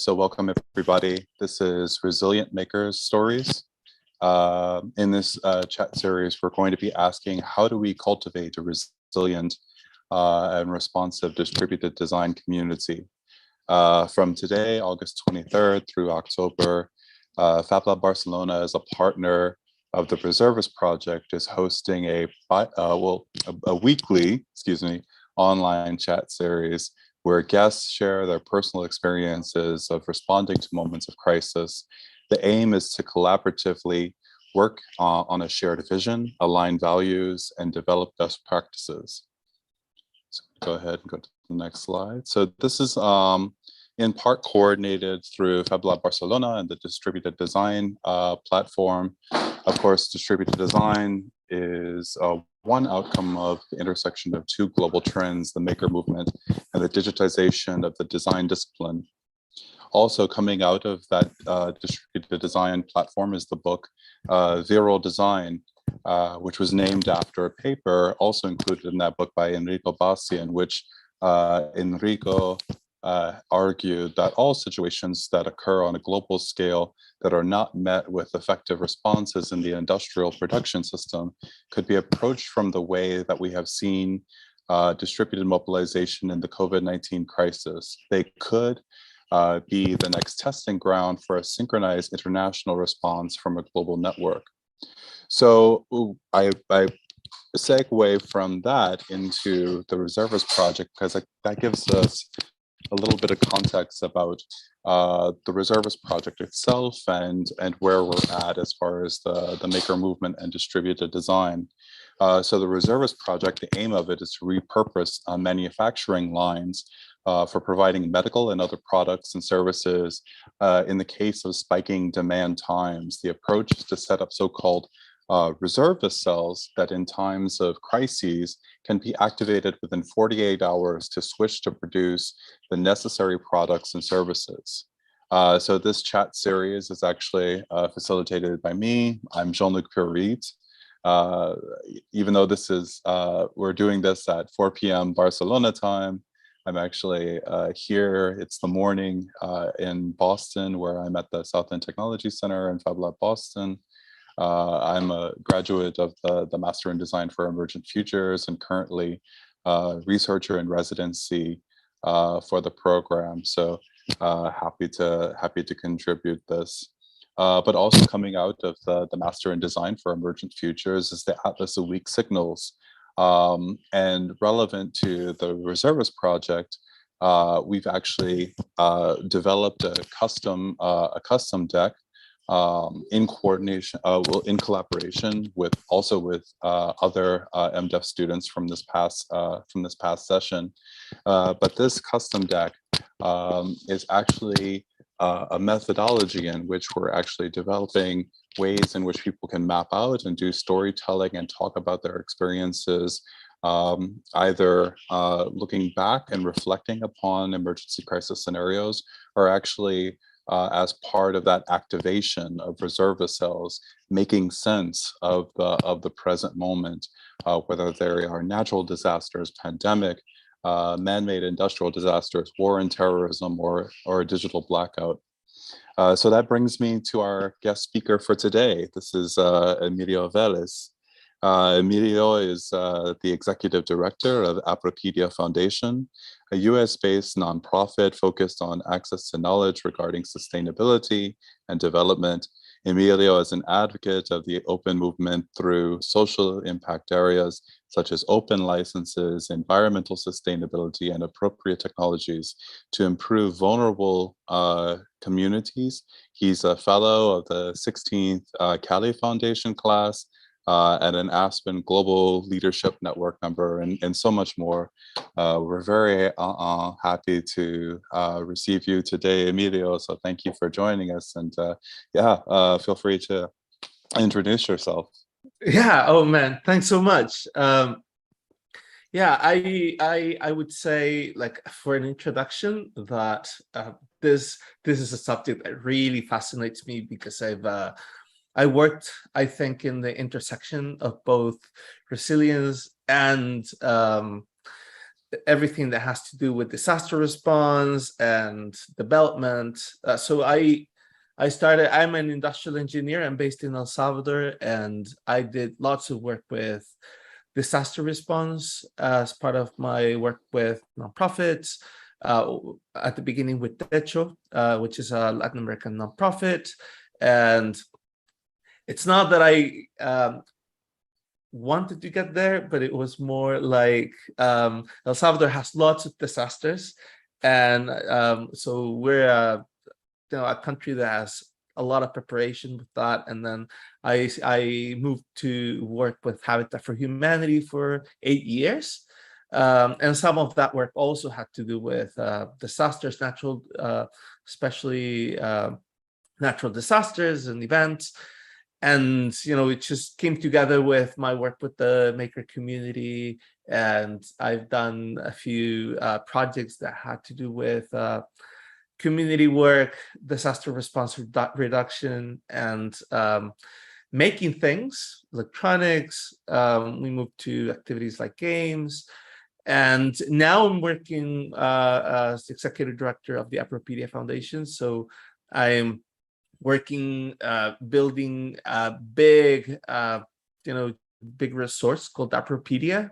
So welcome everybody. This is Resilient Makers Stories. In this chat series, we're going to be asking, how do we cultivate a resilient and responsive distributed design community? From today, August 23rd through October, Fab Lab Barcelona, as a partner of the Reservist project, is hosting a weekly, online chat series where guests share their personal experiences of responding to moments of crisis. The aim is to collaboratively work on a shared vision, align values, and develop best practices. So go ahead and go to the next slide. So this is in part coordinated through Fab Lab Barcelona and the distributed design platform. Of course, distributed design is one outcome of the intersection of two global trends, the maker movement and the digitization of the design discipline. Also coming out of that distributed design platform is the book Viral Design, which was named after a paper also included in that book by Enrico Bassi, in which Enrico argued that all situations that occur on a global scale that are not met with effective responses in the industrial production system could be approached from the way that we have seen distributed mobilization in the COVID-19 crisis. They could be the next testing ground for a synchronized international response from a global network. So I segue from that into the Reservist project, because that gives us a little bit of context about the Reservist project itself and where we're at as far as the maker movement and distributed design. So the Reservist project, the aim of it is to repurpose manufacturing lines for providing medical and other products and services in the case of spiking demand times. The approach is to set up so-called reservist cells that in times of crises can be activated within 48 hours to switch to produce the necessary products and services. So this chat series is actually facilitated by me. I'm Jean-Luc Purit. Even though this is, we're doing this at 4 p.m. Barcelona time, I'm actually here. It's the morning in Boston, where I'm at the South End Technology Center in Fab Lab Boston. I'm a graduate of the Master in Design for Emergent Futures and currently researcher in residency for the program. So happy to contribute this. But also coming out of the Master in Design for Emergent Futures is the Atlas of Weak Signals. And relevant to the Reservist project, we've actually developed a custom deck in coordination, in collaboration with other MDEF students from this past session. But this custom deck is actually a methodology in which we're actually developing ways in which people can map out and do storytelling and talk about their experiences, either looking back and reflecting upon emergency crisis scenarios, or actually as part of that activation of reservist cells, making sense of the present moment, whether there are natural disasters, pandemic, man-made industrial disasters, war and terrorism, or a digital blackout. So that brings me to our guest speaker for today. This is Emilio Velis. Emilio is the executive director of Apropedia Foundation, a US-based nonprofit focused on access to knowledge regarding sustainability and development. Emilio is an advocate of the open movement through social impact areas such as open licenses, environmental sustainability, and appropriate technologies to improve vulnerable communities. He's a fellow of the 16th Cali Foundation class, and an Aspen Global Leadership Network member, and so much more. We're very happy to receive you today, Emilio. So thank you for joining us. And feel free to introduce yourself. Yeah. Oh man, thanks so much. Yeah, I would say, like, for an introduction, that this is a subject that really fascinates me, because I worked, I think, in the intersection of both resilience and everything that has to do with disaster response and development. I'm an industrial engineer. I'm based in El Salvador, and I did lots of work with disaster response as part of my work with nonprofits. At the beginning with Techo, which is a Latin American nonprofit. And it's not that I wanted to get there, but it was more like El Salvador has lots of disasters. And so we're a country that has a lot of preparation with that. And then I moved to work with Habitat for Humanity for 8 years. And some of that work also had to do with disasters, especially natural disasters and events. And, it just came together with my work with the maker community. And I've done a few projects that had to do with community work, disaster response reduction, and making things, electronics. We moved to activities like games. And now I'm working as executive director of the Apropedia Foundation. So I'm working, building a big resource called Apropedia,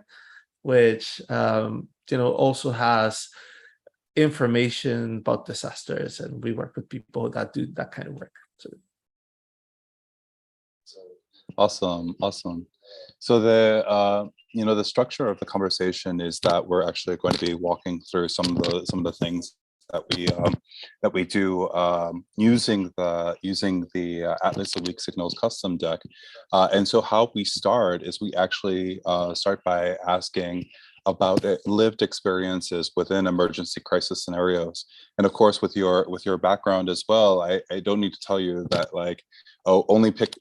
which also has information about disasters, and we work with people that do that kind of work. Awesome. So the structure of the conversation is that we're actually going to be walking through some of the things that we do using the Atlas of Weak Signals custom deck. And so how we start is we actually start by asking about lived experiences within emergency crisis scenarios. And of course, with your background as well, I don't need to tell you that, like, oh, pick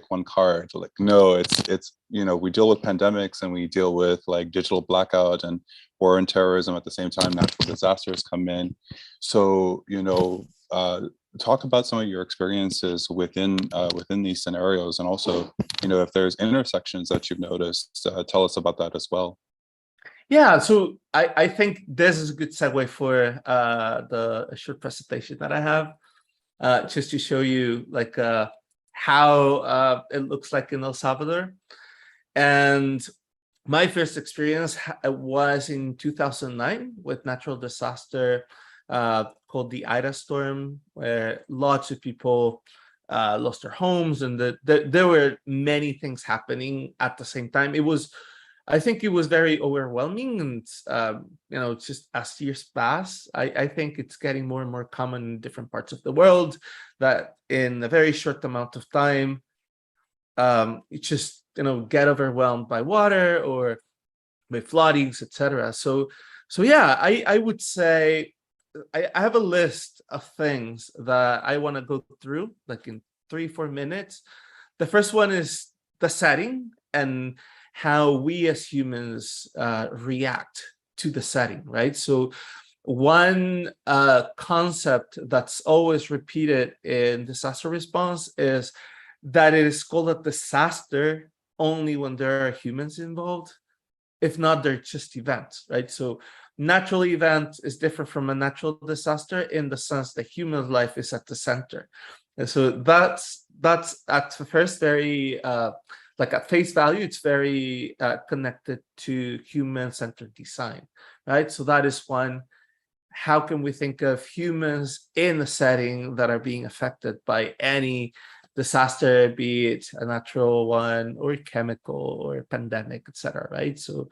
one card. Like, no, it's we deal with pandemics, and we deal with like digital blackout and war and terrorism at the same time. Natural disasters come in. So talk about some of your experiences within these scenarios, and also if there's intersections that you've noticed, tell us about that as well. Yeah, so I think this is a good segue for the short presentation that I have, just to show you like how it looks like in El Salvador. And my first experience was in 2009 with natural disaster called the Ida storm, where lots of people lost their homes, and there were many things happening at the same time. I think it was very overwhelming, and just as years pass, I think it's getting more and more common in different parts of the world that in a very short amount of time, you just get overwhelmed by water or by floodings, etc. So yeah, I would say I have a list of things that I want to go through, like in 3-4 minutes. The first one is the setting and how we as humans react to the setting, right? So one concept that's always repeated in disaster response is that it is called a disaster only when there are humans involved. If not, they're just events, right? So natural event is different from a natural disaster in the sense that human life is at the center. And so that's at the first very like at face value, it's very connected to human-centered design, right? So that is one. How can we think of humans in a setting that are being affected by any disaster, be it a natural one or chemical or pandemic, etc., right? So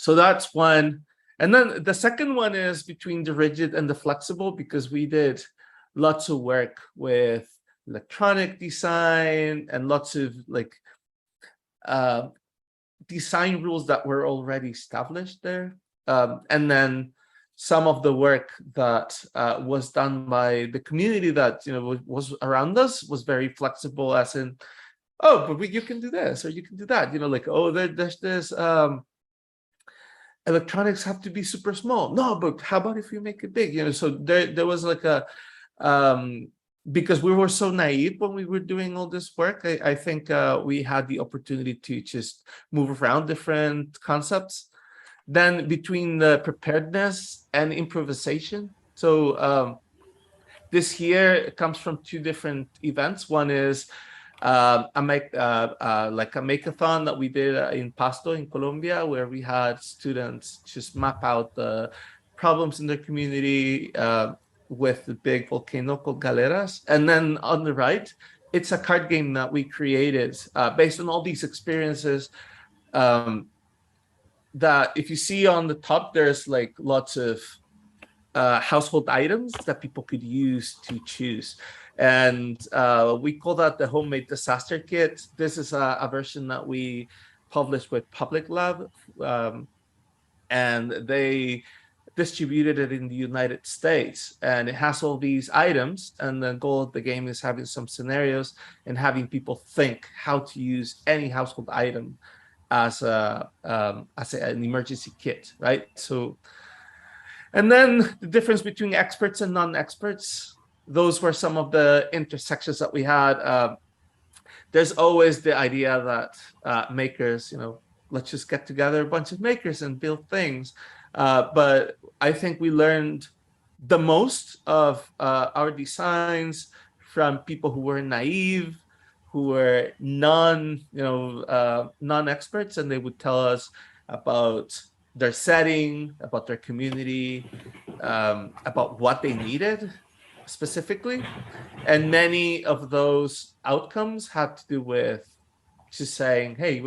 that's one. And then the second one is between the rigid and the flexible, because we did lots of work with electronic design and lots of like design rules that were already established there. And then some of the work that was done by the community that was around us was very flexible, as in, oh, but you can do this or you can do that. Like, oh, there's this electronics have to be super small. No, but how about if you make it big? So there was like a because we were so naive when we were doing all this work, I think we had the opportunity to just move around different concepts. then between the preparedness and improvisation. So this year comes from two different events. One is like a makeathon that we did in Pasto in Colombia, where we had students just map out the problems in their community with the big volcano called Galeras. And then on the right, it's a card game that we created based on all these experiences. That if you see on the top, there's like lots of household items that people could use to choose. And we call that the homemade disaster kit. This is a version that we published with Public Lab, and they distributed it in the United States. And it has all these items, and the goal of the game is having some scenarios and having people think how to use any household item as an emergency kit, right? So, and then the difference between experts and non-experts, those were some of the intersections that we had. There's always the idea that makers, let's just get together a bunch of makers and build things. But I think we learned the most of our designs from people who were naive, who were non-experts, and they would tell us about their setting, about their community, about what they needed specifically. And many of those outcomes had to do with just saying, hey,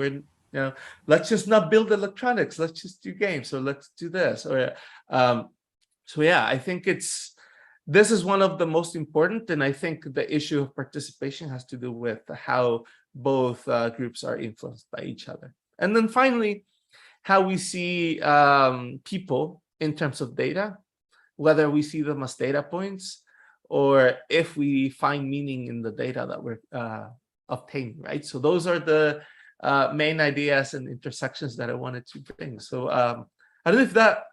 let's just not build electronics, let's just do games, or let's do this. Or so yeah, I think this is one of the most important, and I think the issue of participation has to do with how both groups are influenced by each other. And then finally, how we see people in terms of data, whether we see them as data points or if we find meaning in the data that we're obtaining, right? So those are the main ideas and intersections that I wanted to bring. So I don't know if that,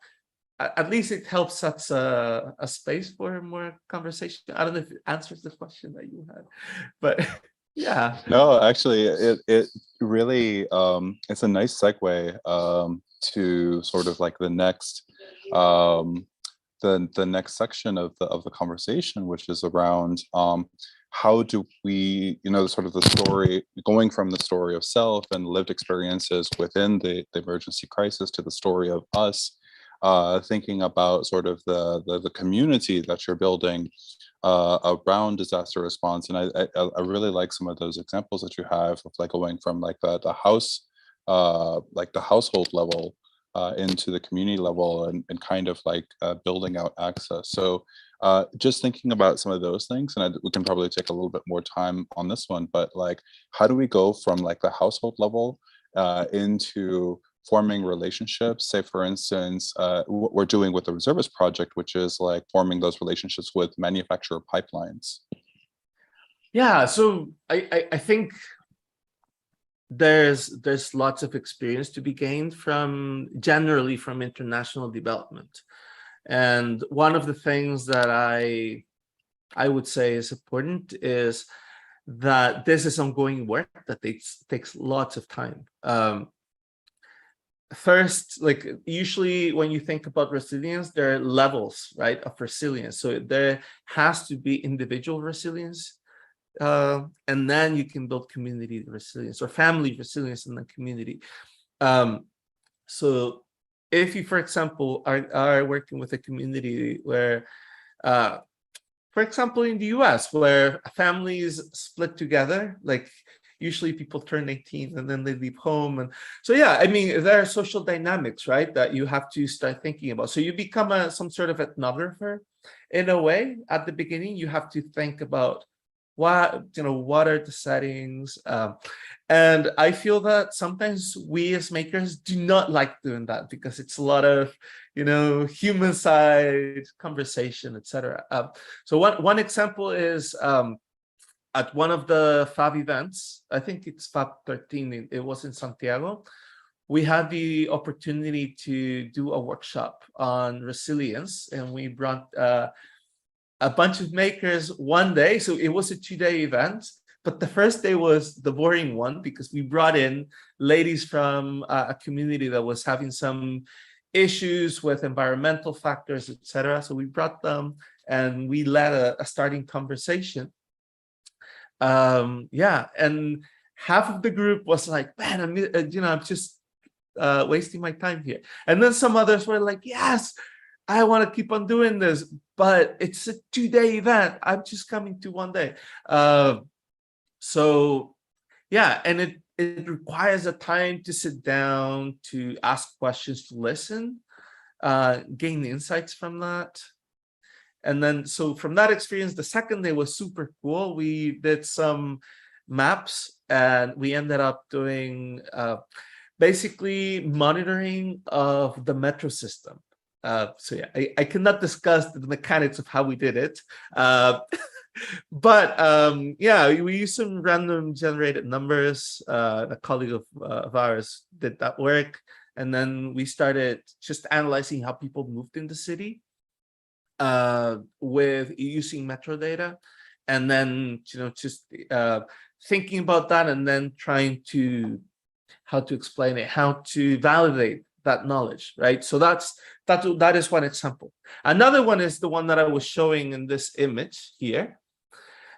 at least it helps set a space for more conversation. I don't know if it answers the question that you had, but yeah. No, actually, it really it's a nice segue to sort of like the next the next section of the conversation, which is around how do we, sort of the story, going from the story of self and lived experiences within the emergency crisis to the story of us, thinking about sort of the community that you're building around disaster response. And I really like some of those examples that you have of like going from like the house, like the household level into the community level, and kind of like building out access. So just thinking about some of those things, and we can probably take a little bit more time on this one, but like, how do we go from like the household level into forming relationships? Say, for instance, what we're doing with the Reservist project, which is like forming those relationships with manufacturer pipelines. Yeah, so I think there's lots of experience to be gained generally from international development. And one of the things that I would say is important is that this is ongoing work that takes lots of time. First, like usually when you think about resilience, there are levels, right, of resilience. So there has to be individual resilience, and then you can build community resilience or family resilience in the community. So if you, for example, are working with a community where, for example, in the US, where families split together, like usually people turn 18 and then they leave home. And so, yeah, I mean, there are social dynamics, right, that you have to start thinking about. So you become some sort of ethnographer in a way. At the beginning, you have to think about what are the settings. And I feel that sometimes we as makers do not like doing that because it's a lot of, human side conversation, etc. So one example is at one of the Fab events, I think it's Fab 13, it was in Santiago, we had the opportunity to do a workshop on resilience, and we brought a bunch of makers one day. So it was a 2-day event, but the first day was the boring one because we brought in ladies from a community that was having some issues with environmental factors, etc. So we brought them and we led a starting conversation. Yeah, and half of the group was like, man, I'm just wasting my time here. And then some others were like, yes, I want to keep on doing this, but it's a 2-day event. I'm just coming to 1 day. So yeah, and it requires a time to sit down, to ask questions, to listen, gain insights from that. And then, so from that experience, the second day was super cool. We did some maps and we ended up doing basically monitoring of the metro system. So yeah, I cannot discuss the mechanics of how we did it. But yeah, we used some random generated numbers. A colleague of ours did that work. And then we started just analyzing how people moved in the city with using metro data. And then, just thinking about that and then trying to how to explain it, how to validate that knowledge, right? So that is one example. Another one is the one that I was showing in this image here.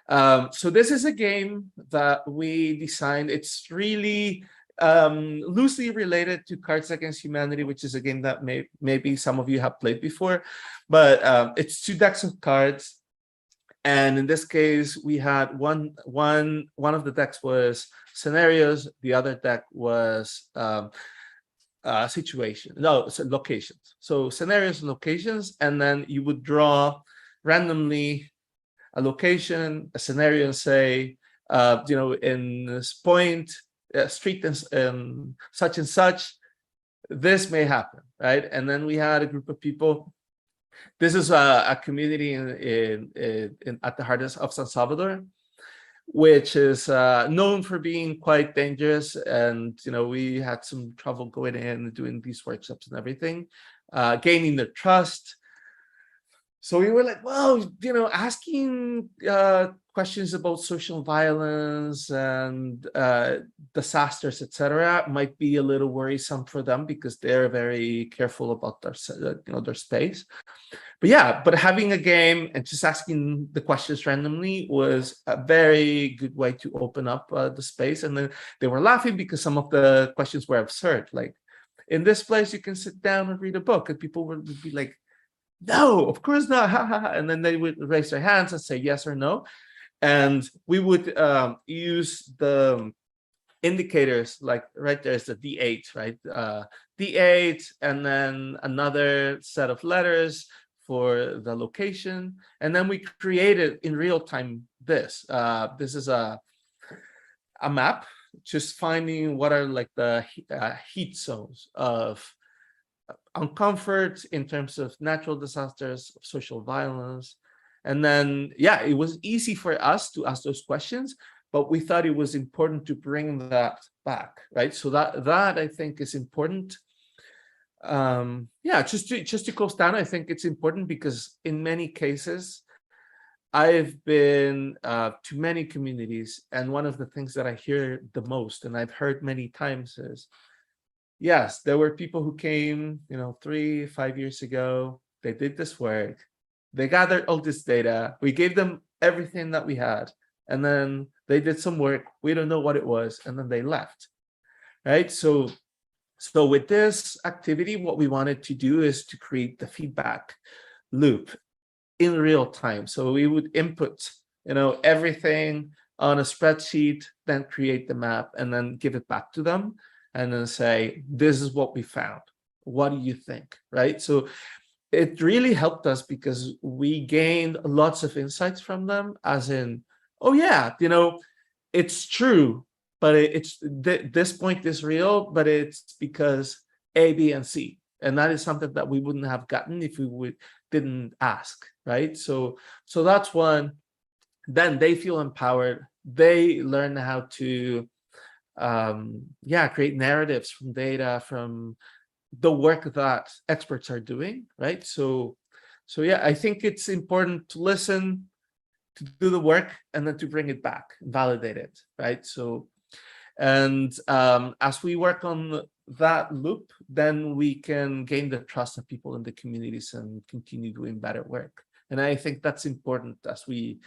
So this is a game that we designed. It's really loosely related to Cards Against Humanity, which is a game that maybe some of you have played before, but it's 2 decks of cards. And in this case, we had one of the decks was scenarios, the other deck was locations. So scenarios and locations, and then you would draw randomly a location, a scenario, and say, in this point, street and such, this may happen, right? And then we had a group of people. This is a community at the heart of San Salvador, which is known for being quite dangerous. And, we had some trouble going in and doing these workshops and everything, gaining their trust. So we were like, well, asking questions about social violence and disasters, etc., might be a little worrisome for them because they're very careful about their space. But having a game and just asking the questions randomly was a very good way to open up the space. And then they were laughing because some of the questions were absurd. Like, in this place, you can sit down and read a book. And people would be like, no, of course not. And then they would raise their hands and say yes or no. And we would use the indicators, like right there's the D8, right? D8, and then another set of letters for the location. And then we created in real time this. This is a map, just finding what are like the heat zones of uncomfort in terms of natural disasters, social violence. And then, yeah, it was easy for us to ask those questions, but we thought it was important to bring that back, right? So that I think is important. Yeah, just to close down, I think it's important because in many cases, I've been to many communities, and one of the things that I hear the most, and I've heard many times, is yes, there were people who came, 3-5 years ago. They did this work. They gathered all this data. We gave them everything that we had. And then they did some work. We don't know what it was. And then they left. Right? So with this activity, what we wanted to do is to create the feedback loop in real time. So we would input, everything on a spreadsheet, then create the map, and then give it back to them. And then say, this is what we found. What do you think, right? So it really helped us because we gained lots of insights from them, as in, oh yeah, it's true, but this point is real, but it's because A, B, and C. And that is something that we wouldn't have gotten if we didn't ask, right? So that's one. Then they feel empowered. They learn how to create narratives from data, from the work that experts are doing, right? So yeah, I think it's important to listen, to do the work, and then to bring it back, validate it, right? So, and as we work on that loop, then we can gain the trust of people in the communities and continue doing better work. And I think that's important as we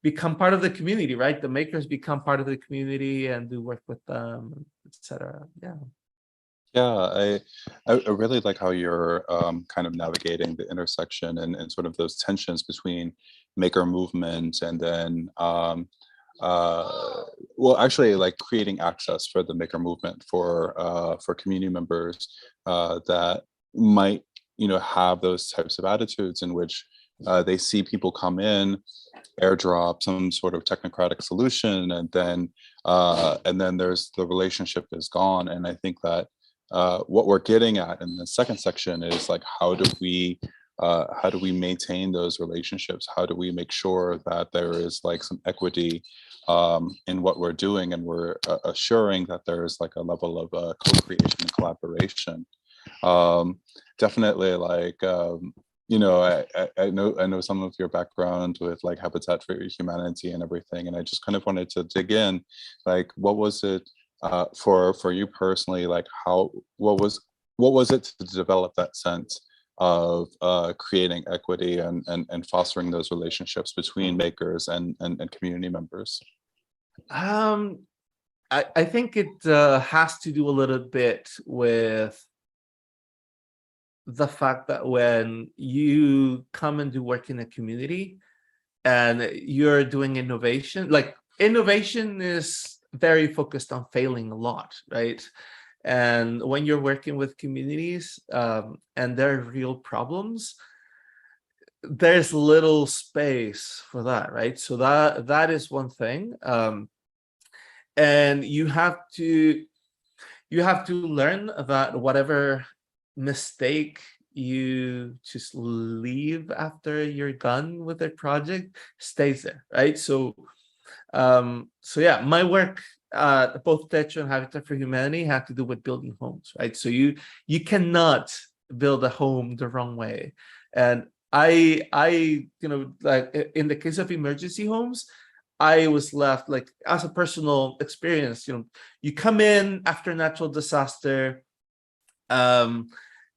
become part of the community, right? The makers become part of the community and do work with them, etc. Yeah. Yeah, I really like how you're kind of navigating the intersection and sort of those tensions between maker movement and then uh, well, actually, like creating access for the maker movement for community members that might, you know, have those types of attitudes in which they see people come in, airdrop some sort of technocratic solution, and then there's the relationship is gone. And I think that what we're getting at in the second section is like how do we maintain those relationships? How do we make sure that there is like some equity in what we're doing, and we're assuring that there is like a level of co-creation and collaboration. Definitely, like you know, I know some of your background with like Habitat for Humanity and everything, and I just kind of wanted to dig in, like, what was it for you personally? Like, what was it to develop that sense of creating equity and fostering those relationships between makers and community members? Um, I think it has to do a little bit with the fact that when you come and do work in a community and you're doing innovation, like innovation is very focused on failing a lot, right? And when you're working with communities and there are real problems, there's little space for that, right? So that is one thing. And you have to learn that whatever mistake you just leave after you're done with a project stays there, right? So yeah, my work both Techo and Habitat for Humanity have to do with building homes, right? So you cannot build a home the wrong way. And I you know, like in the case of emergency homes, I was left, like, as a personal experience, you know, you come in after a natural disaster,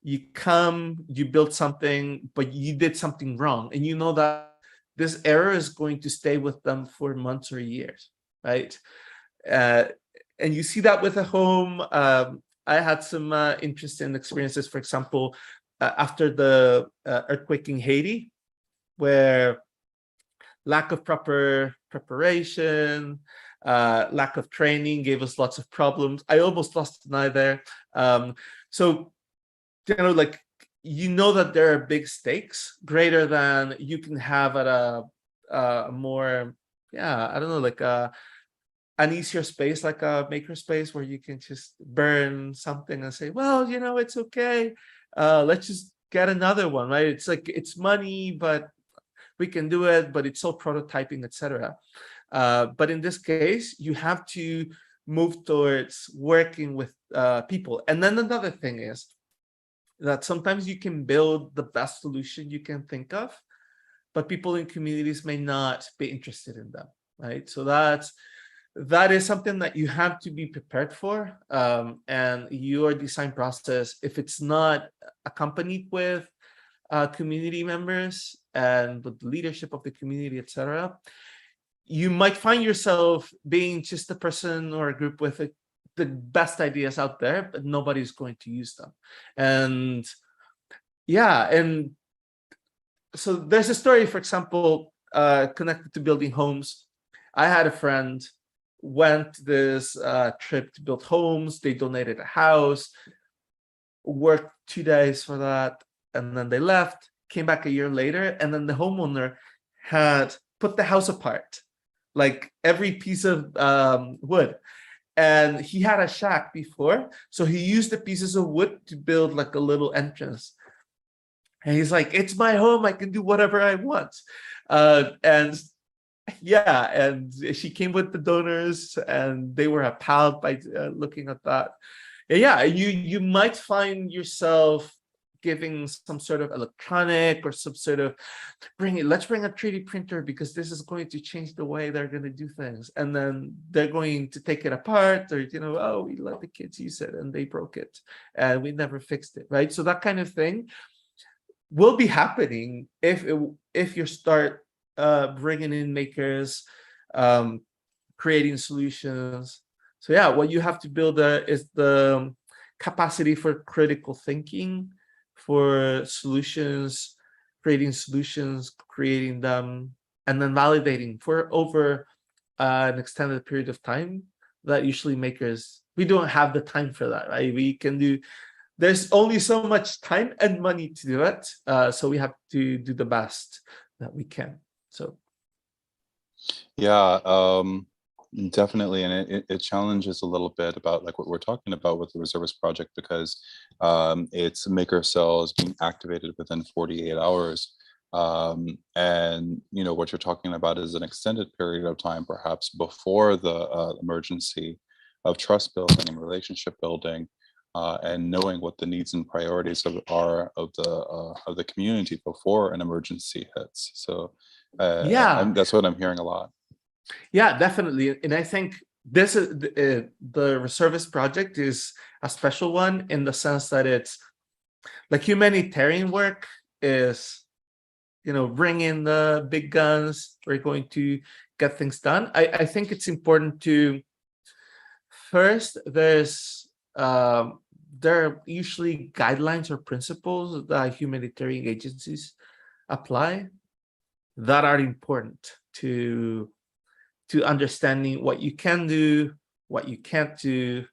you build something, but you did something wrong, and you know that this error is going to stay with them for months or years, right? Uh, and you see that with a home. I had some interesting experiences, for example, after the earthquake in Haiti, where lack of proper preparation, lack of training gave us lots of problems. I almost lost an eye there. So, you know, like, you know that there are big stakes greater than you can have at a more, yeah, I don't know, like an easier space, like a maker space, where you can just burn something and say, well, you know, it's okay. Let's just get another one, right? It's like, it's money, but we can do it, but it's all prototyping, etc. But in this case, you have to move towards working with people. And then another thing is that sometimes you can build the best solution you can think of, but people in communities may not be interested in them, right? So that is something that you have to be prepared for. And your design process, if it's not accompanied with community members and with the leadership of the community, etc., you might find yourself being just a person or a group with the best ideas out there, but nobody's going to use them. And yeah, and so there's a story, for example, connected to building homes. I had a friend went this trip to build homes. They donated a house, worked 2 days for that, and then they left, came back a year later, and then the homeowner had put the house apart, like every piece of wood. And he had a shack before, so he used the pieces of wood to build like a little entrance. And he's like, it's my home, I can do whatever I want. And yeah, and she came with the donors, and they were appalled by looking at that. And yeah, you might find yourself giving some sort of electronic or some sort of let's bring a 3D printer because this is going to change the way they're going to do things. And then they're going to take it apart, or, oh, we let the kids use it and they broke it and we never fixed it, right? So that kind of thing will be happening if you start bringing in makers, creating solutions. So yeah, what you have to build is the capacity for critical thinking, for solutions, creating them, and then validating for over an extended period of time. That usually makers, we don't have the time for that, right? There's only so much time and money to do it. So we have to do the best that we can. So Yeah, definitely, and it challenges a little bit about like what we're talking about with the Reservist project, because it's maker cells being activated within 48 hours. And what you're talking about is an extended period of time, perhaps before the emergency, of trust building and relationship building, and knowing what the needs and priorities are of the community before an emergency hits. So yeah, that's what I'm hearing a lot. yeah, definitely. And I think this is the Reservist project is a special one in the sense that it's like humanitarian work is, bring in the big guns, we're going to get things done. I think it's important to first, there are usually guidelines or principles that humanitarian agencies apply that are important to understanding what you can do, what you can't do,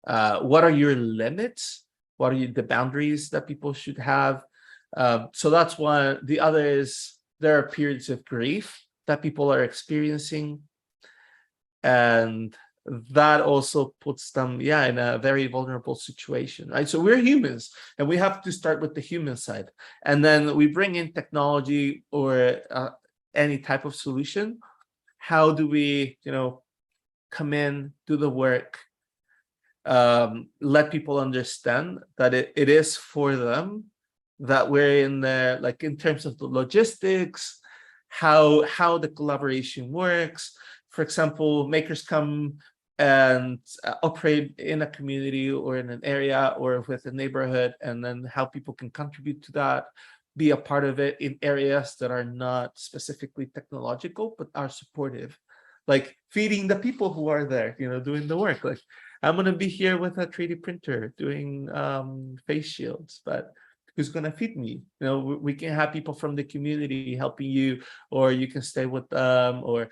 what are your limits, what are the boundaries that people should have. So that's one. The other is there are periods of grief that people are experiencing, and that also puts them, in a very vulnerable situation, right? So we're humans, and we have to start with the human side, and then we bring in technology or any type of solution. How do we, come in, do the work, let people understand that it is for them, that we're in there, like in terms of the logistics, how the collaboration works. For example, makers come and operate in a community or in an area or with a neighborhood, and then how people can contribute to that, be a part of it in areas that are not specifically technological but are supportive, like feeding the people who are there, doing the work. Like, I'm going to be here with a 3D printer doing face shields, but who's going to feed me? We can have people from the community helping you, or you can stay with them, or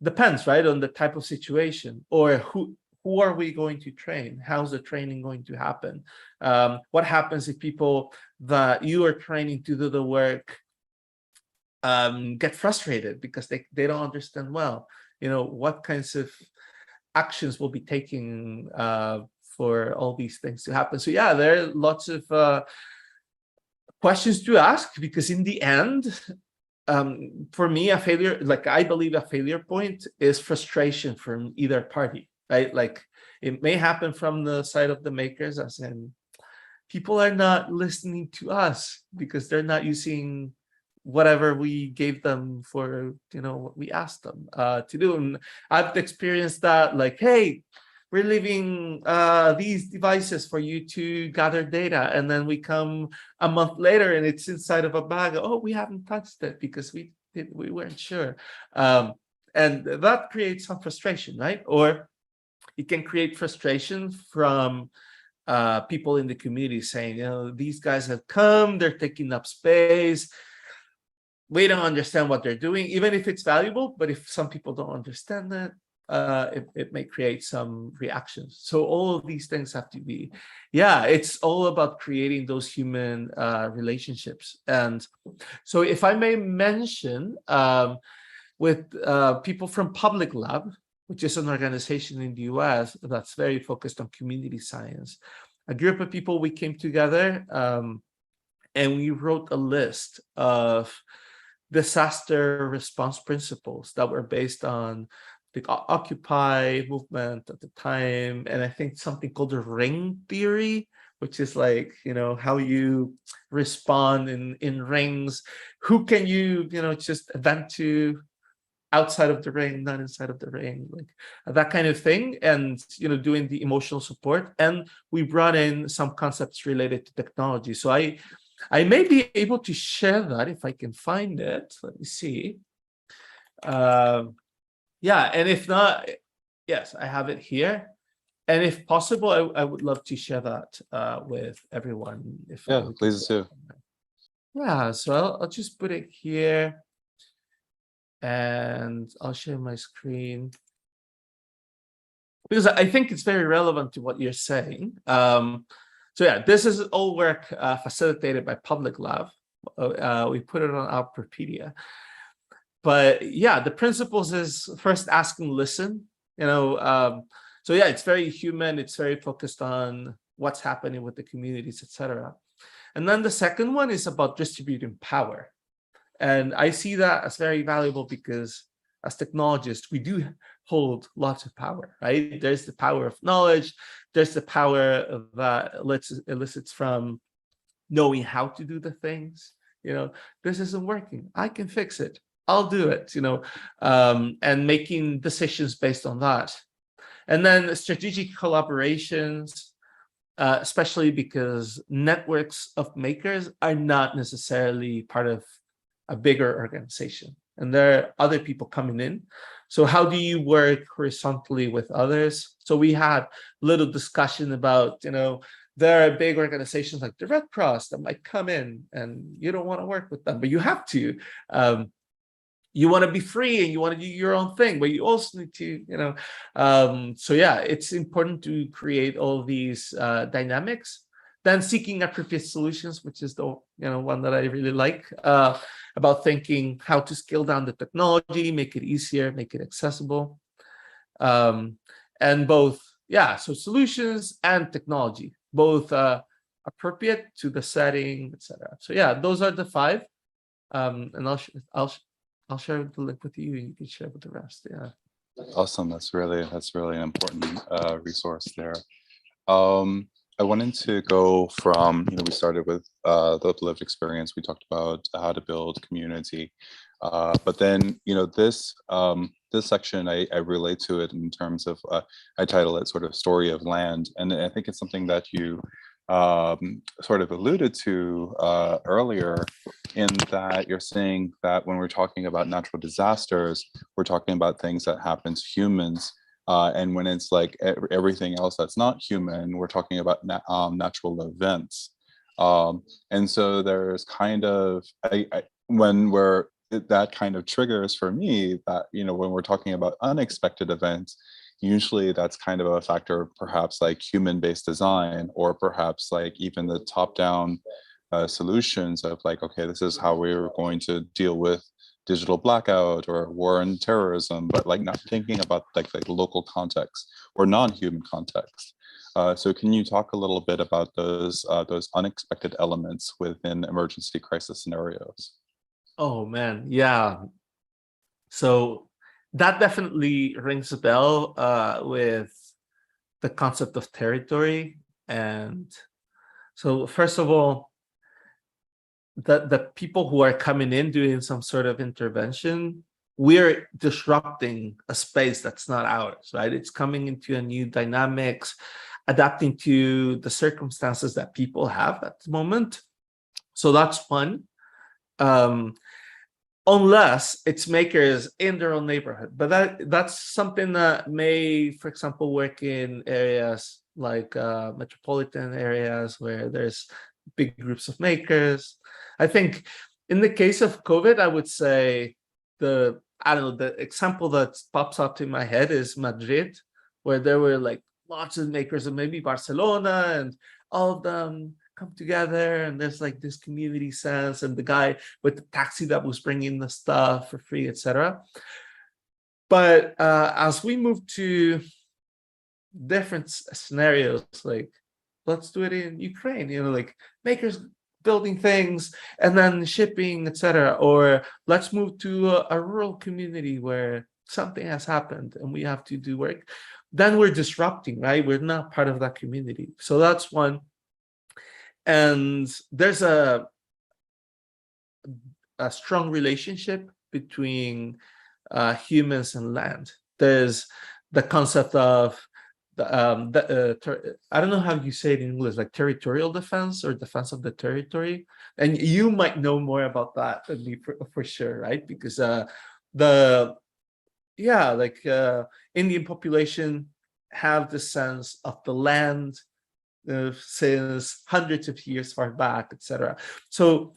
depends, right, on the type of situation, or who are we going to train? How's the training going to happen? What happens if people that you are training to do the work get frustrated because they don't understand well? What kinds of actions will be taking for all these things to happen? So yeah, there are lots of questions to ask, because in the end, for me, a failure, like I believe a failure point is frustration from either party, right? Like, it may happen from the side of the makers, as in people are not listening to us because they're not using whatever we gave them for, what we asked them to do. And I've experienced that, like, hey, we're leaving these devices for you to gather data, and then we come a month later and it's inside of a bag. Oh, we haven't touched it because we weren't sure. And that creates some frustration, right? Or it can create frustration from people in the community saying, these guys have come, they're taking up space, we don't understand what they're doing, even if it's valuable. But if some people don't understand that, it may create some reactions. So all of these things have to be, it's all about creating those human relationships. And so if I may mention, with people from Public Lab, which is an organization in the US that's very focused on community science, a group of people, we came together and we wrote a list of disaster response principles that were based on the Occupy movement at the time, and I think something called the ring theory, which is like, how you respond in rings. Who can you, just vent to outside of the ring, not inside of the ring, like that kind of thing. And, doing the emotional support. And we brought in some concepts related to technology. So I may be able to share that if I can find it. Let me see. Yeah, and if not, yes, I have it here. And if possible, I would love to share that with everyone. If Yeah, we can please do do. that. Yeah, so I'll just put it here, and I'll share my screen because I think it's very relevant to what you're saying. So yeah, this is all work facilitated by Public Lab. We put it on our Wikipedia. But yeah, the principles is first ask and listen. So yeah, it's very human. It's very focused on what's happening with the communities, etc. And then the second one is about distributing power. And I see that as very valuable because as technologists, we do hold lots of power, right? There's the power of knowledge. There's the power that elicits from knowing how to do the things. This isn't working. I can fix it. I'll do it, and making decisions based on that. And then strategic collaborations, especially because networks of makers are not necessarily part of a bigger organization. And there are other people coming in. So how do you work horizontally with others? So we had a little discussion about, there are big organizations like the Red Cross that might come in and you don't want to work with them, but you have to. You want to be free and you want to do your own thing, but you also need to, so yeah, it's important to create all these dynamics. Then seeking appropriate solutions, which is the one that I really like, about thinking how to scale down the technology, make it easier, make it accessible, and both, yeah, so solutions and technology, both appropriate to the setting, etc. So yeah, those are the five, and I'll share the link with you, and you can share with the rest. Yeah. Awesome. That's really an important resource there. I wanted to go from, we started with the lived experience. We talked about how to build community. But then, this section, I relate to it in terms of, I title it sort of story of land. And I think it's something that you sort of alluded to earlier, in that you're saying that when we're talking about natural disasters, we're talking about things that happen to humans. And when it's like everything else that's not human, we're talking about natural events. And so there's kind of, when that kind of triggers for me that, when we're talking about unexpected events, usually that's kind of a factor of perhaps like human-based design, or perhaps like even the top-down solutions of like, okay, this is how we're going to deal with digital blackout or war and terrorism, but like not thinking about like local context or non-human context. So can you talk a little bit about those unexpected elements within emergency crisis scenarios? Oh man, yeah. So that definitely rings a bell with the concept of territory. And so first of all, the people who are coming in doing some sort of intervention, we're disrupting a space that's not ours, right? It's coming into a new dynamics, adapting to the circumstances that people have at the moment. So that's one. Unless it's makers in their own neighborhood, but that's something that may, for example, work in areas like metropolitan areas where there's big groups of makers. I think in the case of COVID, I would say the example that pops up in my head is Madrid, where there were like lots of makers, and maybe Barcelona, and all of them come together, and there's like this community sense, and the guy with the taxi that was bringing the stuff for free, etc. But as we move to different scenarios, like let's do it in Ukraine, like makers building things and then shipping, etc. Or let's move to a rural community where something has happened and we have to do work. Then we're disrupting, right? We're not part of that community. So that's one. And there's a strong relationship between humans and land. There's the concept of I don't know how you say it in English, like territorial defense or defense of the territory. And you might know more about that than me for sure, right? Because the like Indian population have the sense of the land since hundreds of years far back, etc. So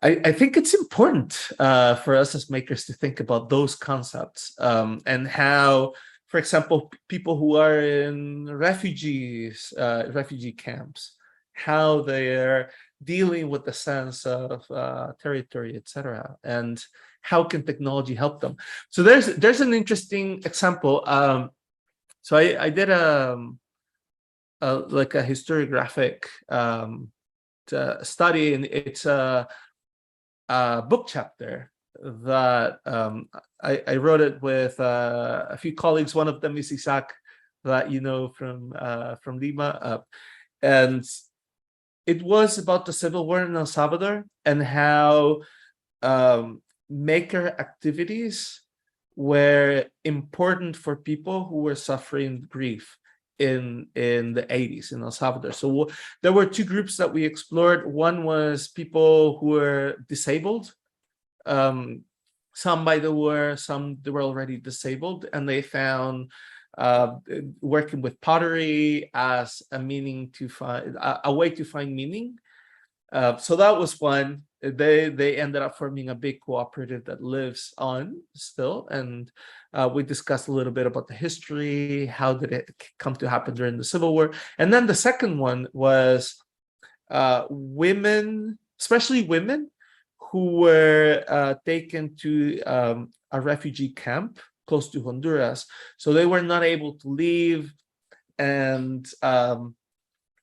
I think it's important for us as makers to think about those concepts and how, for example, people who are in refugee camps, how they are dealing with the sense of territory, etc., and how can technology help them. So there's an interesting example. So I did like a historiographic study, and it's a book chapter that I wrote it with a few colleagues. One of them is Isaac, that you know from Lima, and it was about the civil war in El Salvador and how maker activities were important for people who were suffering grief in the 80s in El Salvador. So there were two groups that we explored. One was people who were disabled, some by the war, some they were already disabled, and they found working with pottery as a meaning to find a way to find meaning. So that was one. They ended up forming a big cooperative that lives on still, and we discussed a little bit about the history, how did it come to happen during the Civil War. And then the second one was women, especially women, who were taken to a refugee camp close to Honduras. So they were not able to leave, and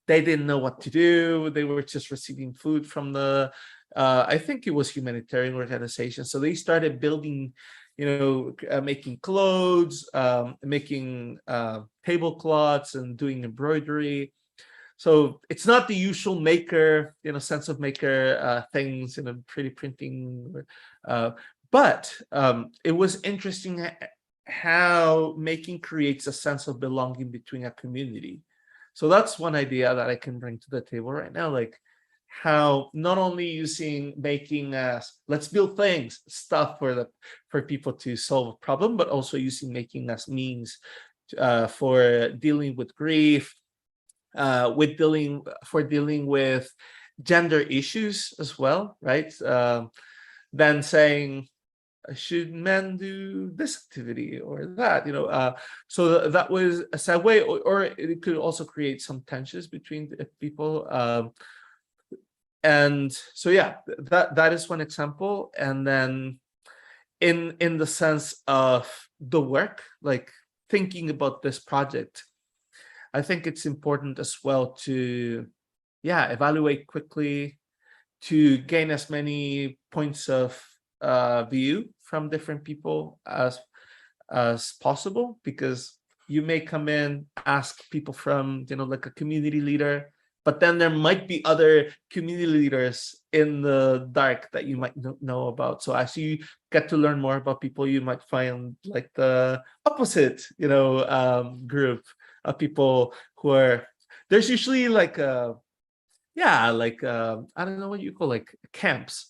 they didn't know what to do. They were just receiving food from the, I think it was humanitarian organization. So they started building, making clothes, making tablecloths and doing embroidery. So it's not the usual maker, sense of maker things, pretty printing. But it was interesting how making creates a sense of belonging between a community. So that's one idea that I can bring to the table right now, like how not only using making as let's build things, stuff for people to solve a problem, but also using making as means for dealing with grief, dealing with gender issues as well, right? Then saying, should men do this activity or that, so that was a segue, or it could also create some tensions between the people, and so yeah, that is one example. And then in the sense of the work, like thinking about this project, I think it's important as well to evaluate quickly, to gain as many points of view from different people as possible, because you may come in, ask people from like a community leader, but then there might be other community leaders in the dark that you might not know about. So as you get to learn more about people, you might find like the opposite group of people who are, there's usually like I don't know what you call, like camps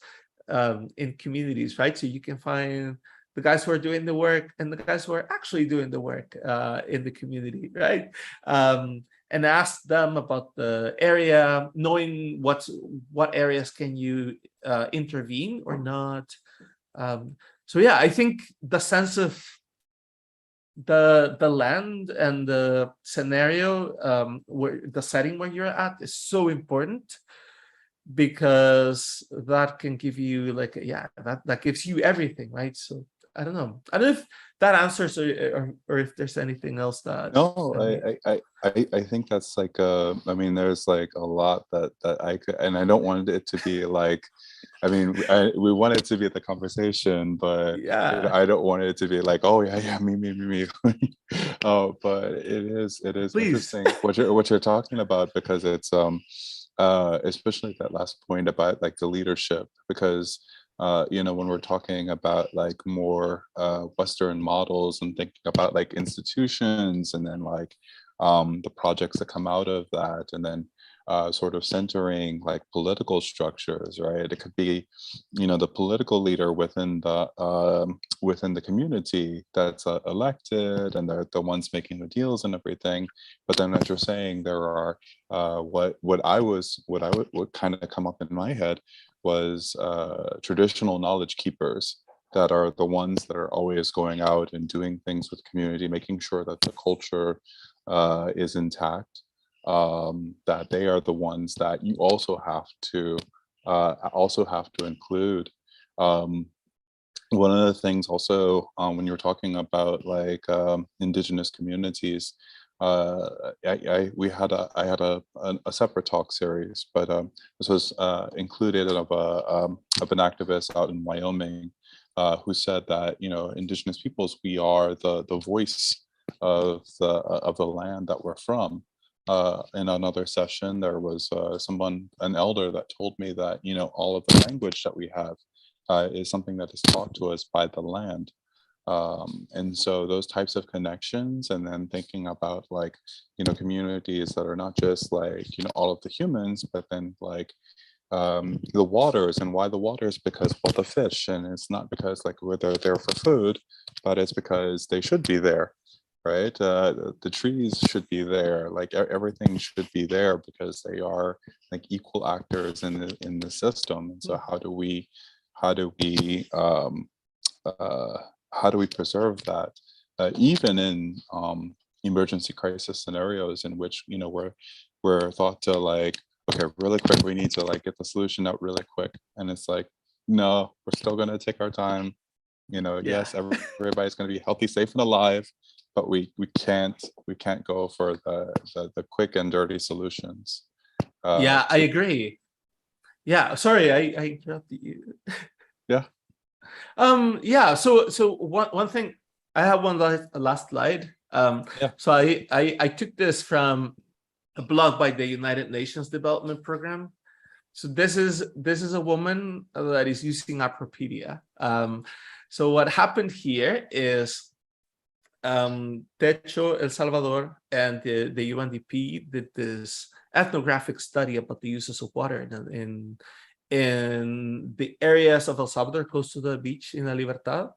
in communities, right? So you can find the guys who are doing the work and the guys who are actually doing the work in the community, right? And ask them about the area, knowing what areas can you intervene or not. So yeah, I think the sense of the land and the scenario, where the setting where you're at is so important, because that can give you like that gives you everything, right? So I don't know if that answers, or if there's anything else that No, I think that's like I mean, there's like a lot that I could, and I don't want it to be like, I mean, we want it to be the conversation, but I don't want it to be like, oh yeah, me. Oh, but it is Please. interesting what you're talking about, because it's especially that last point about like the leadership, because when we're talking about like more Western models and thinking about like institutions and then like the projects that come out of that, and then sort of centering like political structures, right? It could be, the political leader within the community that's elected, and they're the ones making the deals and everything. But then, as you're saying, there are what kind of come up in my head was traditional knowledge keepers that are the ones that are always going out and doing things with community, making sure that the culture is intact. That they are the ones that you also have to include. Um, One of the things also, when you're talking about like indigenous communities, we had I had a separate talk series, but this was included of an activist out in Wyoming, who said that indigenous peoples, we are the voice of the land that we're from. In another session, there was an elder that told me that all of the language that we have is something that is taught to us by the land. And so those types of connections, and then thinking about like, communities that are not just like, all of the humans, but then like the waters. And why the waters? Because, well, the fish, and it's not because like they're there for food, but it's because they should be there, right? The trees should be there, like everything should be there because they are like equal actors in the system. And so how do we preserve that, even in emergency crisis scenarios in which we're thought to like, okay, really quick, we need to like get the solution out really quick, and it's like, no, we're still going to take our time. Yes, everybody's going to be healthy, safe, and alive, but we can't go for the quick and dirty solutions. Yeah, I agree. Yeah, sorry, I interrupted you. Yeah. Yeah, so one thing, I have one last slide. Yeah. So I took this from a blog by the United Nations Development Program. So this is a woman that is using Apropedia. So what happened here is Techo, El Salvador, and the UNDP did this ethnographic study about the uses of water in the areas of El Salvador close to the beach in La Libertad.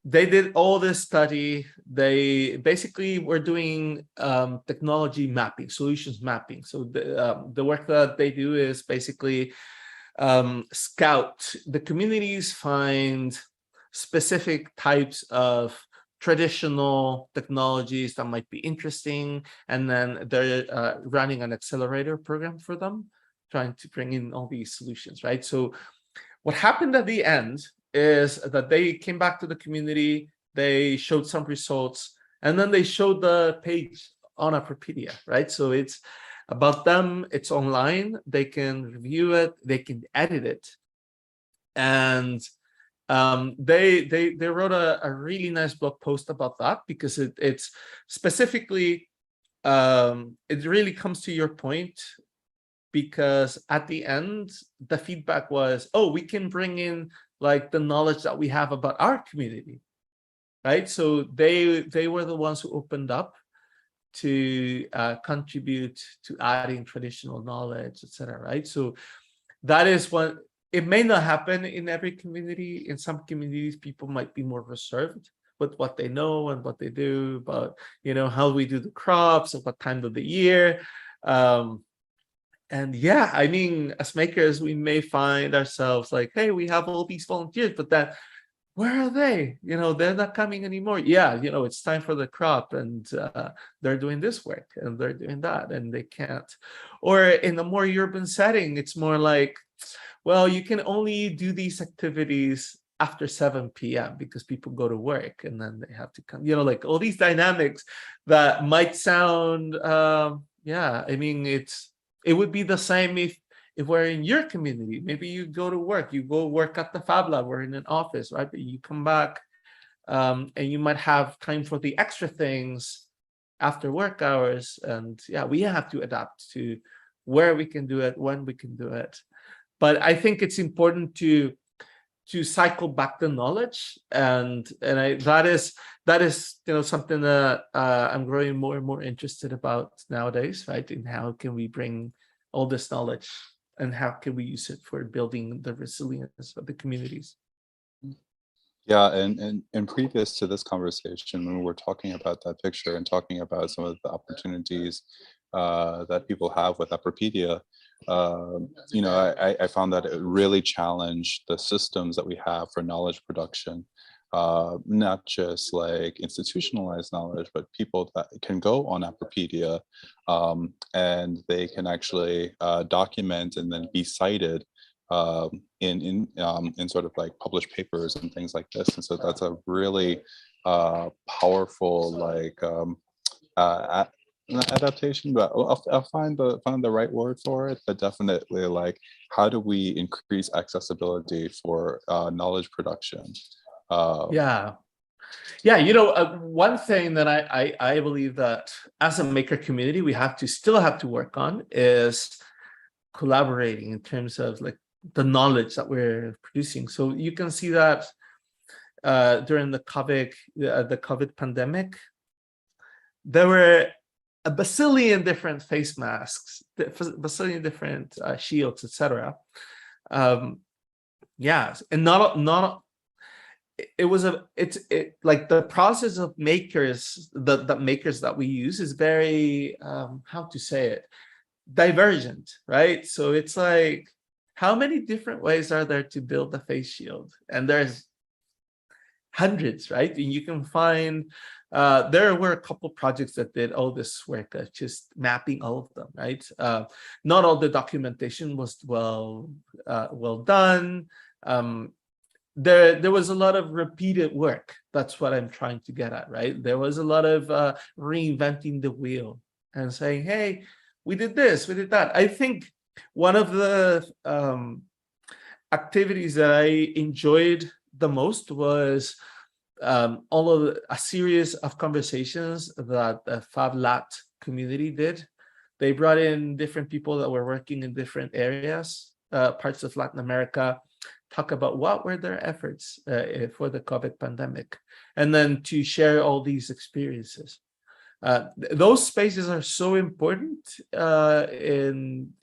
They did all this study. They basically were doing technology mapping, solutions mapping. So the work that they do is basically scout the communities, find specific types of traditional technologies that might be interesting, and then they're running an accelerator program for them, trying to bring in all these solutions, right? So what happened at the end is that they came back to the community, they showed some results, and then they showed the page on Apropedia, right? So it's about them, it's online, they can review it, they can edit it. And they wrote a really nice blog post about that, because it's specifically, it really comes to your point, because at the end, the feedback was, oh, we can bring in like the knowledge that we have about our community, right? So they were the ones who opened up to contribute to adding traditional knowledge, etc., right? So that is what, it may not happen in every community. In some communities, people might be more reserved with what they know and what they do, about how we do the crops at what time of the year. And yeah, I mean, as makers, we may find ourselves like, hey, we have all these volunteers, but then where are they? They're not coming anymore. Yeah, it's time for the crop, and they're doing this work and they're doing that, and they can't. Or in a more urban setting, it's more like, well, you can only do these activities after 7 p.m. because people go to work and then they have to come, like all these dynamics that might sound, yeah, I mean, it would be the same if we're in your community. Maybe you go to work, you go work at the Fab Lab or in an office, right? But you come back and you might have time for the extra things after work hours. And yeah, we have to adapt to where we can do it, when we can do it. But I think it's important to cycle back the knowledge, and that is something that I'm growing more and more interested about nowadays, right? In how can we bring all this knowledge and how can we use it for building the resilience of the communities. Yeah, and previous to this conversation, when we were talking about that picture and talking about some of the opportunities that people have with Apropedia, I found that it really challenged the systems that we have for knowledge production, not just like institutionalized knowledge, but people that can go on Apropedia and they can actually document and then be cited in sort of like published papers and things like this. And so that's a really powerful not adaptation, but I'll find the right word for it. But definitely, like, how do we increase accessibility for knowledge production? Yeah, one thing that I believe that as a maker community we still have to work on is collaborating in terms of like the knowledge that we're producing. So you can see that during the COVID pandemic, there were a bazillion different face masks, a bazillion different shields, etc. Yeah, and not it was like the process of makers, the makers that we use is very how to say it, divergent, right? So it's like, how many different ways are there to build a face shield? And there's hundreds, right? And you can find there were a couple projects that did all this work, just mapping all of them, right? Not all the documentation was well done. There was a lot of repeated work. That's what I'm trying to get at, right? There was a lot of reinventing the wheel and saying, hey, we did this, we did that. I think one of the activities that I enjoyed the most was a series of conversations that the Fab Lab community did. They brought in different people that were working in different areas, parts of Latin America, talk about what were their efforts for the COVID pandemic, and then to share all these experiences. Those spaces are so important in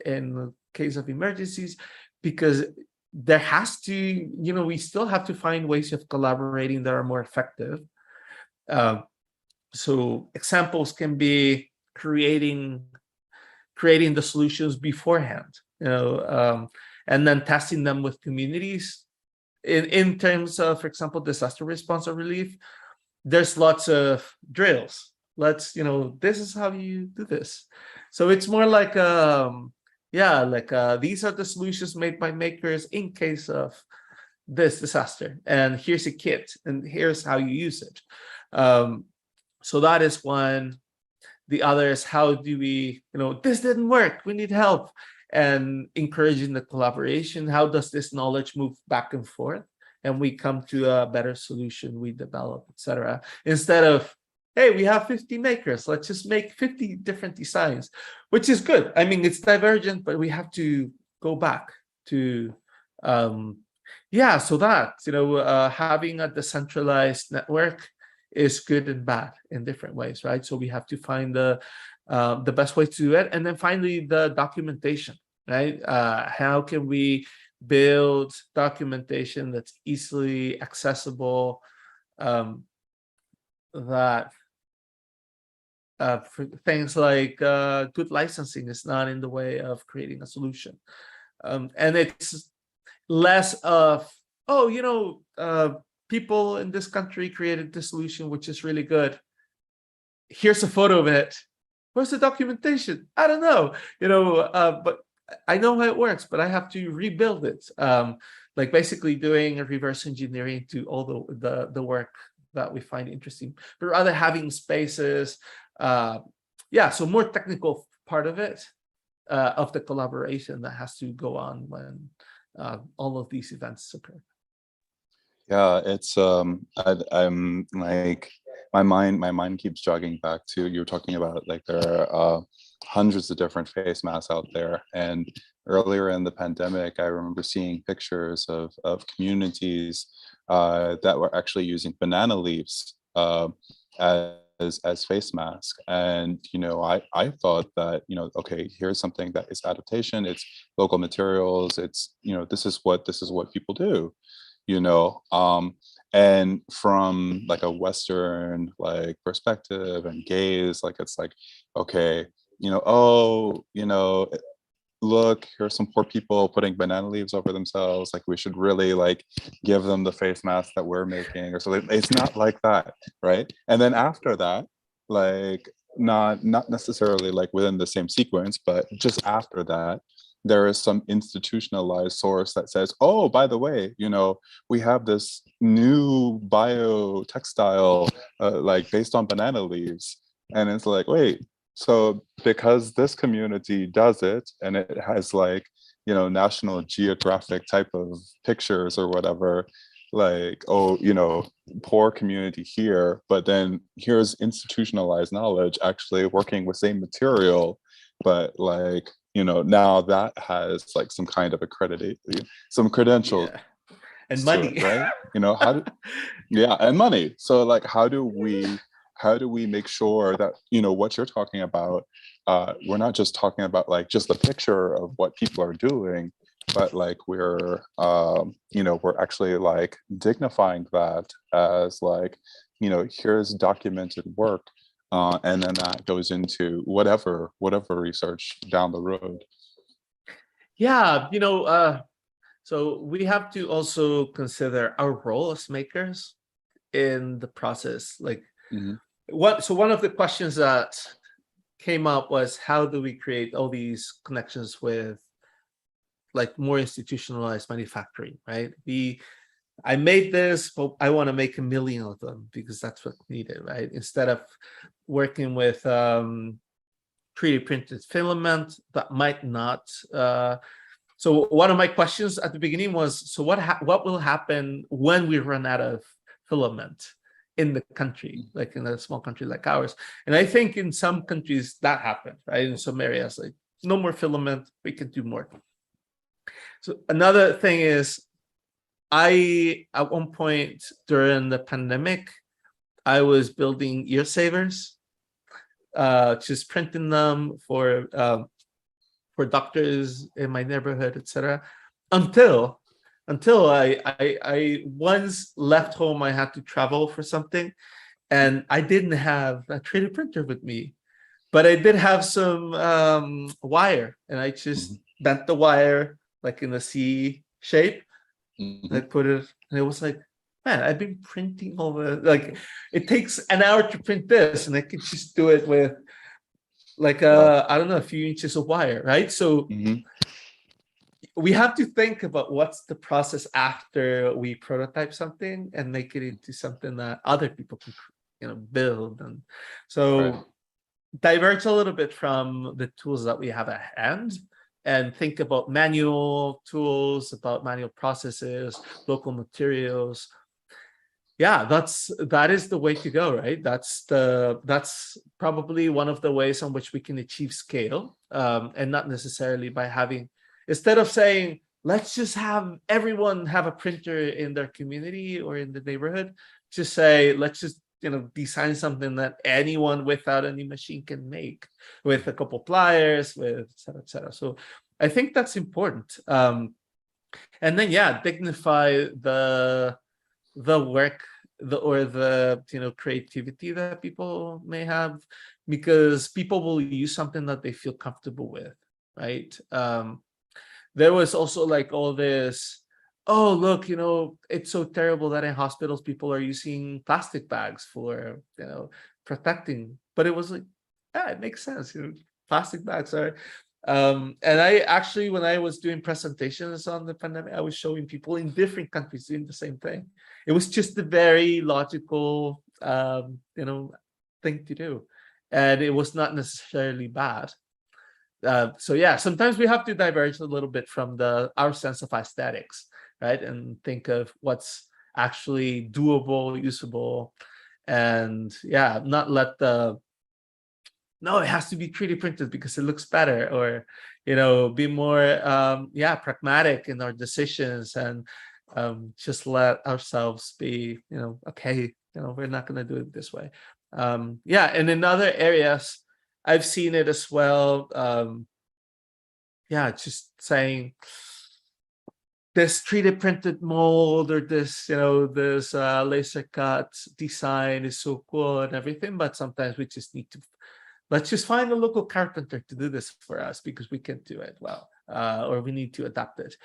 case of emergencies, because there has to, we still have to find ways of collaborating that are more effective. So examples can be creating the solutions beforehand, and then testing them with communities. In terms of, for example, disaster response or relief, there's lots of drills. This is how you do this. So it's more like, these are the solutions made by makers in case of this disaster. And here's a kit, and here's how you use it. So that is one. The other is, how do we, this didn't work, we need help. And encouraging the collaboration. How does this knowledge move back and forth? And we come to a better solution, we develop, etc. Instead of, hey, we have 50 makers, let's just make 50 different designs, which is good. I mean, it's divergent, but we have to go back to, so that, having a decentralized network is good and bad in different ways, right? So we have to find the best way to do it. And then finally, the documentation, right? How can we build documentation that's easily accessible, that for things like good licensing is not in the way of creating a solution. And it's less of, people in this country created this solution, which is really good. Here's a photo of it. Where's the documentation? I don't know, but I know how it works, but I have to rebuild it. Like basically doing a reverse engineering to all the work that we find interesting, but rather having spaces. So more technical part of it, of the collaboration that has to go on when all of these events occur. Yeah, it's I'm like, my mind keeps jogging back to, you were talking about like there are hundreds of different face masks out there. And earlier in the pandemic, I remember seeing pictures of communities that were actually using banana leaves as face mask. And I thought that, okay, here's something that is adaptation, it's local materials, it's this is what people do, you know and from like a Western like perspective and gaze, like it's like, okay, oh, look, here's some poor people putting banana leaves over themselves, like we should really like give them the face mask that we're making or something. It's not like that, right? And then after that, like not necessarily like within the same sequence, but just after that, there is some institutionalized source that says, oh, by the way, we have this new biotextile like based on banana leaves. And it's like, wait, so because this community does it and it has like, National Geographic type of pictures or whatever, like, oh, poor community here, but then here's institutionalized knowledge actually working with same material, but like, now that has like some kind of accreditation, some credentials Yeah. And to money. it, right? How do, yeah, and money. So like, how do we make sure that what you're talking about, we're not just talking about like just the picture of what people are doing, but like we're we're actually like dignifying that as like, here's documented work, and then that goes into whatever research down the road. Yeah, so we have to also consider our role as makers in the process. Like Mhm. one of the questions that came up was, how do we create all these connections with like more institutionalized manufacturing, right? I made this, but I want to make 1,000,000 of them because that's what's needed, right? Instead of working with 3D printed filament that might not. So one of my questions at the beginning was, so what will happen when we run out of filament in the country, like in a small country like ours? And I think in some countries that happens, right? In some areas, like no more filament, we can do more. So another thing is, at one point during the pandemic, I was building ear savers, just printing them for doctors in my neighborhood, etc. Until I once left home, I had to travel for something, and I didn't have a 3D printer with me, but I did have some wire, and I just Mhm. bent the wire like in a C shape. I Mhm. put it, and it was like, man, I've been printing over, like, it takes an hour to print this, and I could just do it with like Wow. I don't know, a few inches of wire, right? So Mhm. we have to think about what's the process after we prototype something and make it into something that other people can build. And Right. so diverge a little bit from the tools that we have at hand and think about manual tools, about manual processes, local materials. Yeah, that is the way to go, right? That's probably one of the ways on which we can achieve scale, and not necessarily by having, instead of saying let's just have everyone have a printer in their community or in the neighborhood, just say let's just design something that anyone without any machine can make with a couple pliers, with et cetera. So I think that's important. And then yeah, dignify the work, the creativity that people may have, because people will use something that they feel comfortable with, right? There was also like all this, oh look, it's so terrible that in hospitals people are using plastic bags for protecting, but it was like, yeah, it makes sense. Plastic bags are and I actually, when I was doing presentations on the pandemic, I was showing people in different countries doing the same thing. It was just a very logical thing to do, and it was not necessarily bad. So yeah, sometimes we have to diverge a little bit from our sense of aesthetics, right? And think of what's actually doable, usable, and yeah, not let no, it has to be 3D printed because it looks better, or be more pragmatic in our decisions, and just let ourselves be, okay, we're not going to do it this way. And in other areas I've seen it as well. Just saying this 3D printed mold, or this this laser cut design is so cool and everything, but sometimes we just need to, let's just find a local carpenter to do this for us because we can't do it well, or we need to adapt it.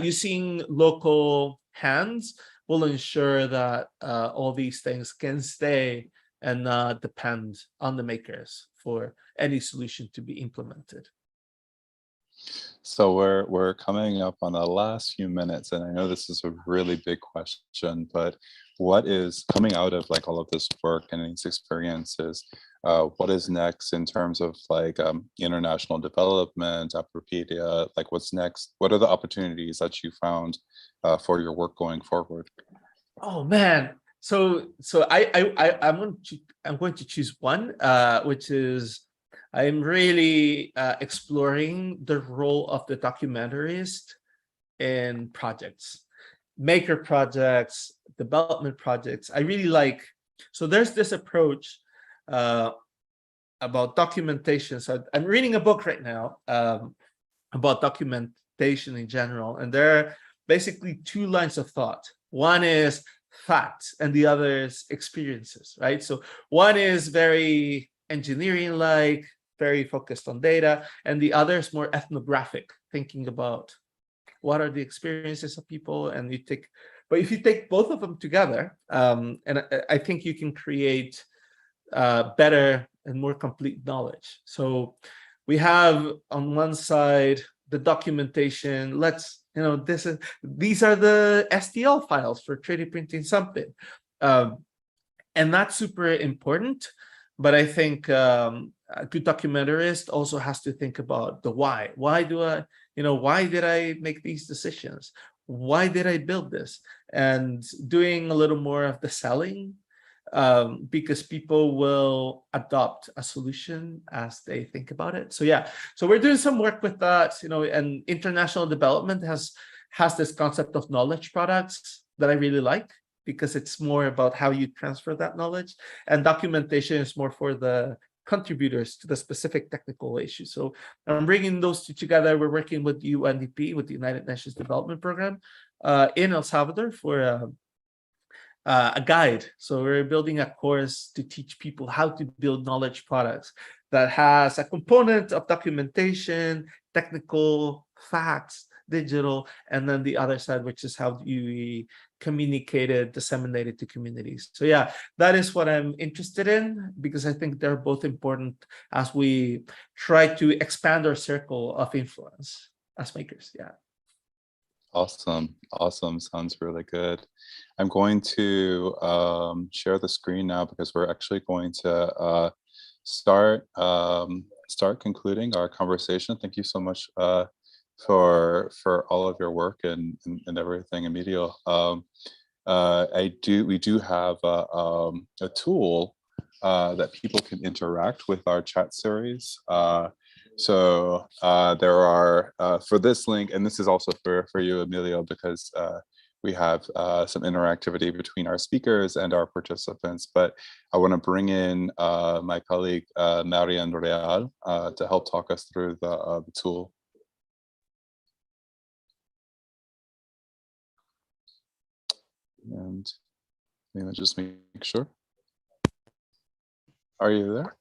Using local hands will ensure that all these things can stay and not depend on the makers for any solution to be implemented. So we're coming up on the last few minutes, and I know this is a really big question, but what is coming out of like all of this work and these experiences? What is next in terms of like international development, Apropedia? Like what's next? What are the opportunities that you found for your work going forward? Oh man, so I'm going to choose one, which is I'm really exploring the role of the documentarist in projects, maker projects, development projects. I really like, so there's this approach about documentation. So I'm reading a book right now about documentation in general, and there are basically two lines of thought. One is facts and the other is experiences, right? So one is very engineering like, very focused on data, and the other is more ethnographic, thinking about what are the experiences of people. And but if you take both of them together, and I think you can create better and more complete knowledge. So we have on one side the documentation. These are the STL files for 3D printing something, and that's super important. But I think a good documentarist also has to think about the why. Why did I make these decisions? Why did I build this? And doing a little more of the selling, because people will adopt a solution as they think about it. So we're doing some work with that, and international development has this concept of knowledge products that I really like, because it's more about how you transfer that knowledge, and documentation is more for the contributors to the specific technical issues. So I'm bringing those two together. We're working with UNDP, with the United Nations Development Program, in El Salvador for a guide. So we're building a course to teach people how to build knowledge products that has a component of documentation, technical facts, digital, and then the other side, which is how you communicate it, disseminate it to communities. So that is what I'm interested in, because I think they're both important as we try to expand our circle of influence as makers. Awesome. Sounds really good. I'm going to share the screen now, because we're actually going to start concluding our conversation. Thank you so much for all of your work and everything, Emilio. We do have a tool that people can interact with our chat series. So there are, for this link, and this is also for you, Emilio, because we have some interactivity between our speakers and our participants, but I want to bring in my colleague, Marian Real, to help talk us through the tool. And let me just make sure. Are you there?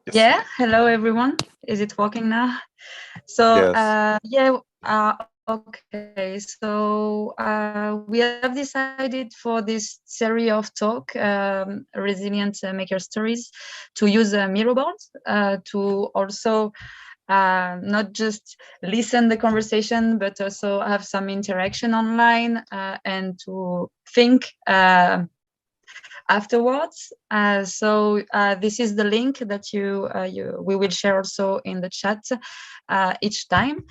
Yes. Yeah, hello everyone. Is it working now? So yes. Okay, so we have decided for this series of talk, Resilient Maker Stories, to use Miro boards to also not just listen the conversation, but also have some interaction online and to think afterwards. So this is the link that we will share also in the chat each time.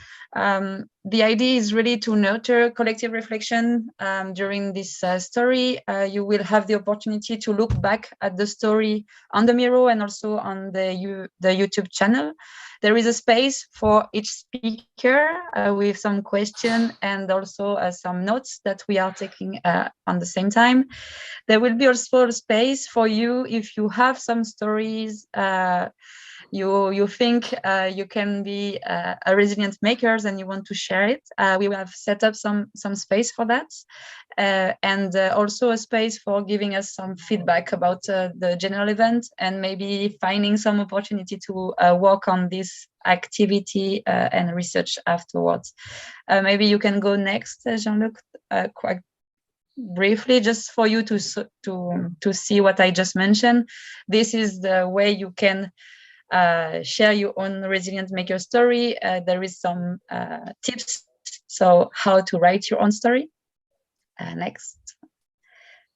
the idea is really to nurture collective reflection during this story. You will have the opportunity to look back at the story on the Miro and also on the YouTube channel. There is a space for each speaker with some question and also some notes that we are taking on the same time. There will be also a space for you if you have some stories you think you can be a resilient makers and you want to share it. We have set up some space for that, and also a space for giving us some feedback about the general event and maybe finding some opportunity to work on this activity and research afterwards. Maybe you can go next, Jean-Luc, quite briefly, just for you to see what I just mentioned. This is the way you can share your own resilient maker story. There is some tips, so how to write your own story. Next.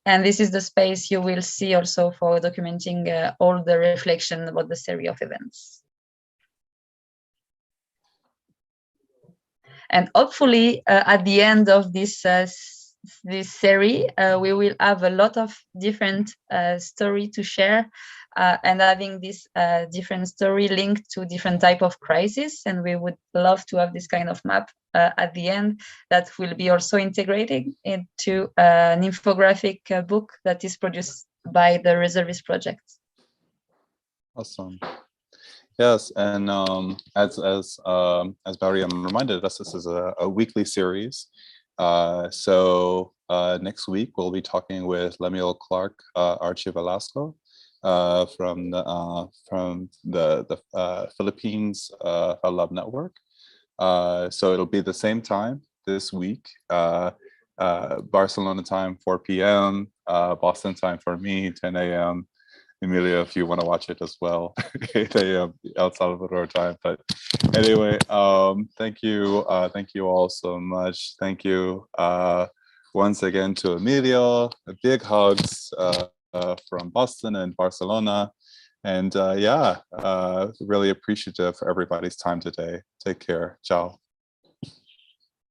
And this is the space you will see also for documenting all the reflection about the series of events. And hopefully at the end of this series, we will have a lot of different story to share, and having this different story linked to different type of crisis. And we would love to have this kind of map at the end that will be also integrated into an infographic book that is produced by the Reservist project. Awesome. Yes, and as Mariam reminded us, this is a weekly series. So next week we'll be talking with Lemuel Clark Archie Velasco from the Philippines Fab Lab Network. So it'll be the same time this week, Barcelona time 4 p.m., Boston time for me 10 a.m. Emilio, if you want to watch it as well, 8 a.m. El Salvador time. But anyway, thank you all so much. Thank you once again to Emilio. Big hugs from Boston and Barcelona. And yeah, really appreciative for everybody's time today. Take care. Ciao.